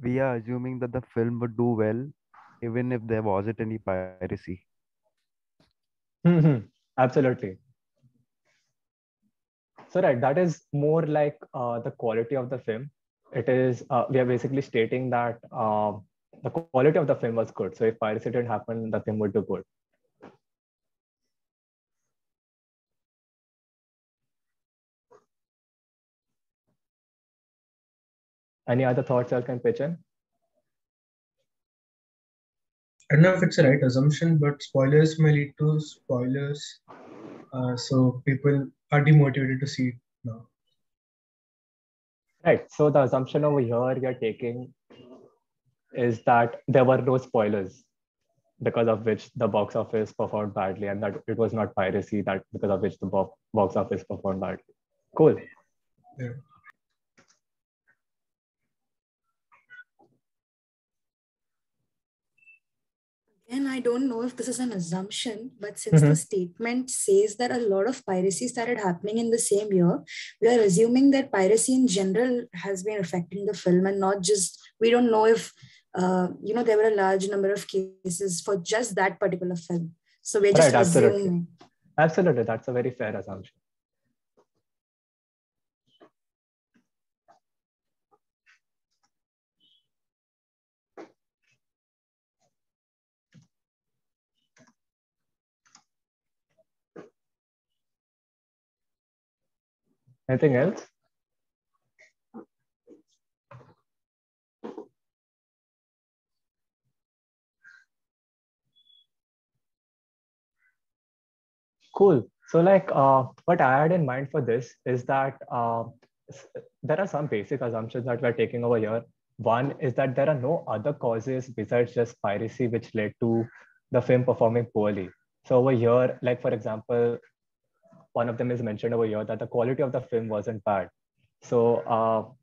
We are assuming that the film would do well, even if there wasn't any piracy. Absolutely. So right, that is more like the quality of the film. It is we are basically stating that the quality of the film was good. So if piracy didn't happen, the film would do good. Any other thoughts you can pitch in? I don't know if it's a right assumption, but spoilers may lead to spoilers. So people are demotivated to see it now. Right. So the assumption over here you're taking is that there were no spoilers because of which the box office performed badly, and that it was not piracy that because of which the box office performed badly. Cool. Yeah. And I don't know if this is an assumption, but since the statement says that a lot of piracy started happening in the same year, we are assuming that piracy in general has been affecting the film and not just, we don't know if, there were a large number of cases for just that particular film. So we're just assuming. Absolutely. That's a very fair assumption. Anything else? Cool. So like what I had in mind for this is that there are some basic assumptions that we're taking over here. One is that there are no other causes besides just piracy which led to the film performing poorly. So over here, like for example, one of them is mentioned over here that the quality of the film wasn't bad. So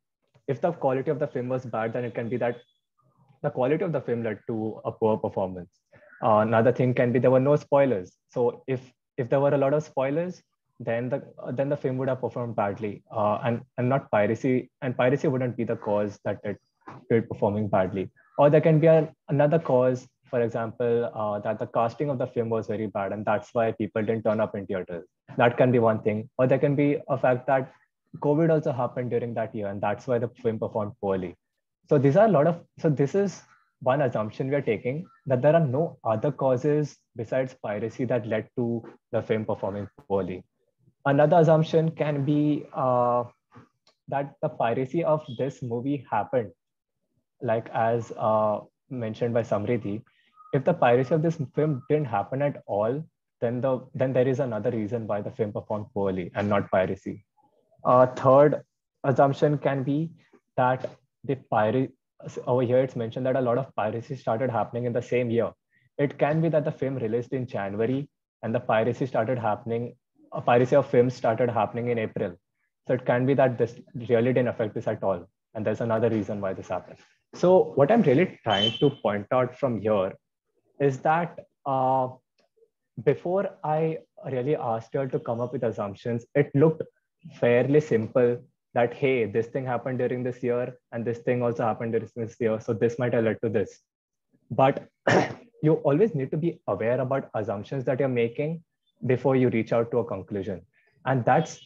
if the quality of the film was bad, then it can be that the quality of the film led to a poor performance. Another thing can be there were no spoilers. So if there were a lot of spoilers, then the film would have performed badly, and not piracy. And piracy wouldn't be the cause that it performing badly. Or there can be another cause, for example, that the casting of the film was very bad, and that's why people didn't turn up in theaters. That can be one thing. Or there can be a fact that COVID also happened during that year, and that's why the film performed poorly. So these are a lot of, so this is one assumption we are taking, that there are no other causes besides piracy that led to the film performing poorly. Another assumption can be that the piracy of this movie happened, like as mentioned by Samriddhi. If the piracy of this film didn't happen at all, then there is another reason why the film performed poorly and not piracy. Third assumption can be that the piracy, over here it's mentioned that a lot of piracy started happening in the same year. It can be that the film released in January and the piracy started happening, a piracy of films started happening in April. So it can be that this really didn't affect this at all. And there's another reason why this happened. So what I'm really trying to point out from here is that before I really asked you all to come up with assumptions, it looked fairly simple that, hey, this thing happened during this year and this thing also happened during this year. So this might have led to this. But you always need to be aware about assumptions that you're making before you reach out to a conclusion. And that's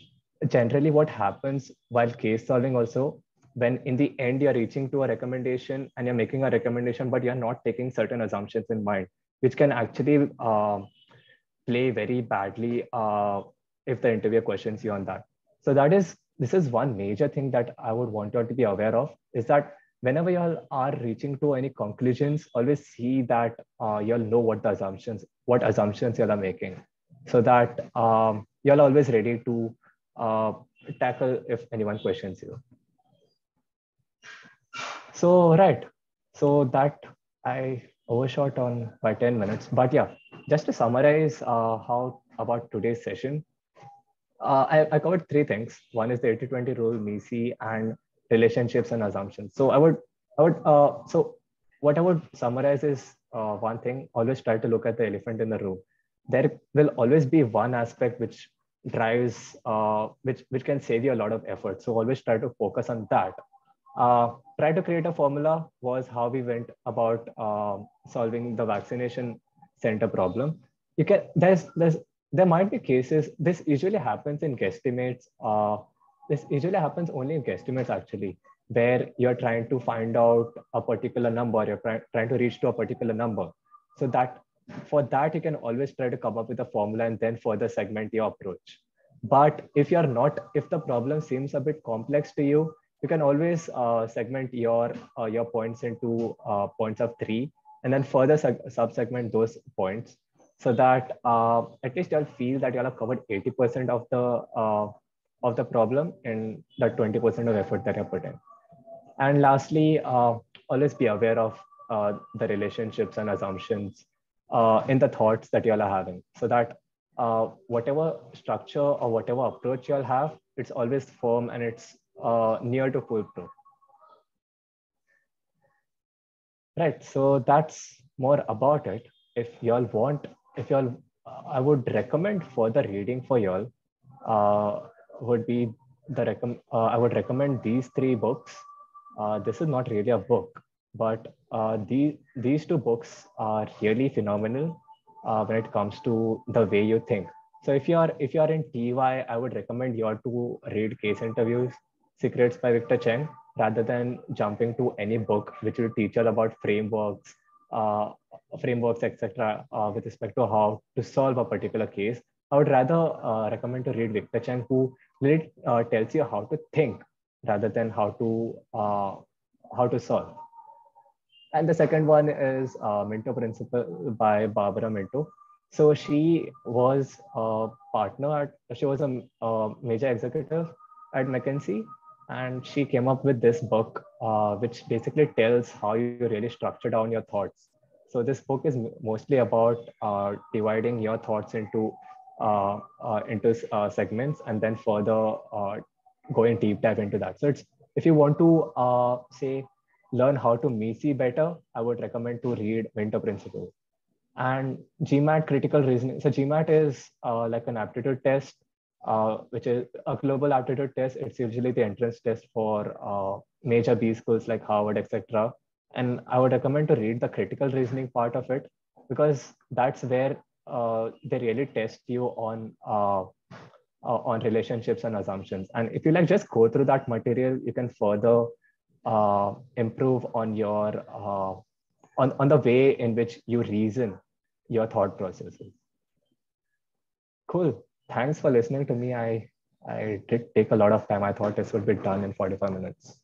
generally what happens while case solving also, when in the end you're reaching to a recommendation and you're making a recommendation, but you're not taking certain assumptions in mind, which can actually play very badly if the interviewer questions you on that. So this is one major thing that I would want you all to be aware of, is that whenever you all are reaching to any conclusions, always see that you all know what assumptions you all are making, so that you're always ready to tackle if anyone questions you. So right, so that I overshot on by 10 minutes, but yeah, just to summarize how about today's session, I covered three things. One is the 80-20 rule, MECE, and relationships and assumptions. So so what I would summarize is one thing: always try to look at the elephant in the room. There will always be one aspect which drives, which can save you a lot of effort. So always try to focus on that. Try to create a formula was how we went about solving the vaccination center problem. You can there might be cases. This usually happens in guesstimates. This usually happens only in guesstimates actually, where you're trying to find out a particular number. You're trying to reach to a particular number. So that for that you can always try to come up with a formula and then further segment your approach. But if if the problem seems a bit complex to you, you can always segment your points into points of 3, and then further sub-segment those points, so that at least you'll feel that you'll have covered 80% of the problem in that 20% of effort that you're putting. And lastly, always be aware of the relationships and assumptions in the thoughts that you'll are having, so that whatever structure or whatever approach you'll have, it's always firm and it's near to foolproof. Right, so that's more about it. If y'all I would recommend further reading for y'all. Would be I would recommend these 3 books. This is not really a book, but these 2 books are really phenomenal when it comes to the way you think. So if you are in TY, I would recommend you all to read Case Interviews, Secrets by Victor Cheng, rather than jumping to any book which will teach you about frameworks, etc., with respect to how to solve a particular case. I would rather recommend to read Victor Cheng, who really tells you how to think rather than how to solve. And the second one is Minto Principle by Barbara Minto. So she was a she was a major executive at McKinsey, and she came up with this book, which basically tells how you really structure down your thoughts. So this book is mostly about dividing your thoughts into segments, and then further going deep dive into that. So if you want to say learn how to me-see better, I would recommend to read Minto Principle. And GMAT critical reasoning. So GMAT is like an aptitude test, which is a global aptitude test. It's usually the entrance test for major B schools like Harvard, etc. And I would recommend to read the critical reasoning part of it, because that's where they really test you on relationships and assumptions. And if you just go through that material, you can further improve on your on the way in which you reason your thought processes. Cool. Thanks for listening to me. I did take a lot of time. I thought this would be done in 45 minutes.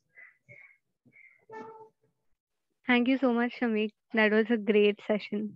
Thank you so much, Shameek. That was a great session.